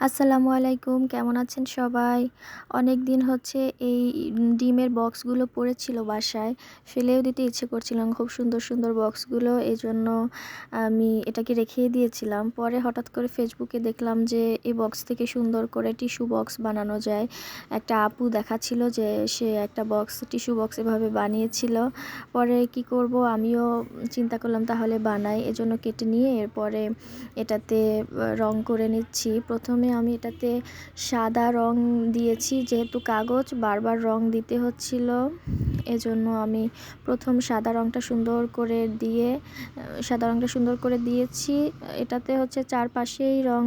আসসালামু আলাইকুম, কেমন আছেন সবাই? অনেক দিন হচ্ছে এই ডিমের বক্সগুলো পড়েছিল বাসায়, ফেলেও দিতে ইচ্ছে করছিল না। খুব সুন্দর সুন্দর বক্সগুলো, এজন্য আমি এটাকে রেখেই দিয়েছিলাম। পরে হঠাৎ করে ফেসবুকে দেখলাম যে এই বক্স থেকে সুন্দর করে টিস্যু বক্স বানানো যায়। একটা আপু দেখাচ্ছিল যে সে একটা টিস্যু বক্স এভাবে বানিয়েছিল। পরে কি করব, আমিও চিন্তা করলাম তাহলে বানাই। এজন্য কেটে নিয়ে এরপরে এটাতে রং করে নিচ্ছি। প্রথমে আমি এটাতে সাদা রং দিয়েছি, যেহেতু কাগজ বারবার রং দিতে হচ্ছিল, এজন্য আমি প্রথম সাদা রংটা সুন্দর করে দিয়েছি। এটাতে হচ্ছে চারপাশেই রং,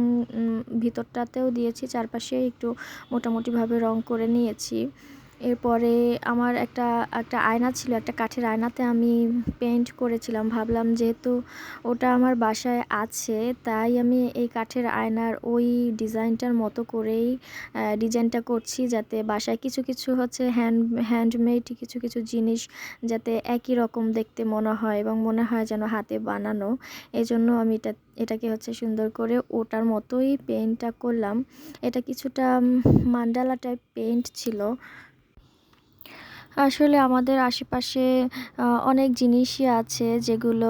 ভিতরটাতেও দিয়েছি, চারপাশেই একটু মোটামুটিভাবে রং করে নিয়েছি। এরপরে আমার একটা একটা আয়না ছিল, একটা কাঠের আয়নাতে আমি পেইন্ট করেছিলাম। ভাবলাম যেহেতু ওটা আমার বাসায় আছে, তাই আমি এই কাঠের আয়নার ওই ডিজাইনটার মতো করেই ডিজাইনটা করছি, যাতে বাসায় কিছু কিছু হচ্ছে হ্যান্ডমেড কিছু কিছু জিনিস যাতে একই রকম দেখতে মনে হয় এবং মনে হয় যেন হাতে বানানো। এজন্য আমি এটাকে হচ্ছে সুন্দর করে ওটার মতোই পেইন্টটা করলাম। এটা কিছুটা মান্ডালা টাইপ পেইন্ট ছিল। আসলে আমাদের আশেপাশে অনেক জিনিসই আছে যেগুলো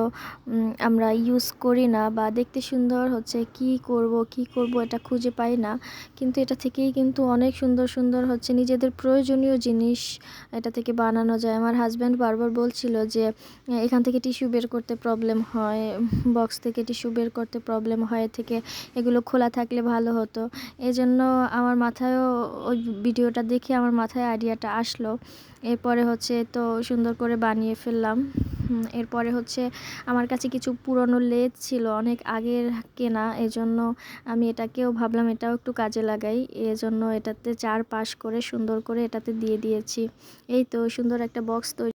আমরা ইউজ করি না, বা দেখতে সুন্দর হচ্ছে কি করব এটা খুঁজে পাই না। কিন্তু এটা থেকেই কিন্তু অনেক সুন্দর সুন্দর হচ্ছে নিজেদের প্রয়োজনীয় জিনিস এটা থেকে বানানো যায়। আমার হাজব্যান্ড বারবার বলছিল যে এখান থেকে টিস্যু বের করতে প্রবলেম হয়, বক্স থেকে টিস্যু বের করতে প্রবলেম হয়, থেকে এগুলো খোলা থাকলে ভালো হতো। এজন্য আমার মাথায়ও ওই ভিডিওটা দেখে আমার মাথায় আইডিয়াটা আসলো। এরপরে হচ্ছে তো সুন্দর করে বানিয়ে ফেললাম। এরপরে হচ্ছে আমার কাছে কিছু পুরনো লেদ ছিল, অনেক আগের কেনা, এজন্য আমি এটাকেও ভাবলাম এটাও একটু কাজে লাগাই। এজন্য এটাতে চারপাশ করে সুন্দর করে এটাতে দিয়ে দিয়েছি। এই তো সুন্দর একটা বক্স তৈরি।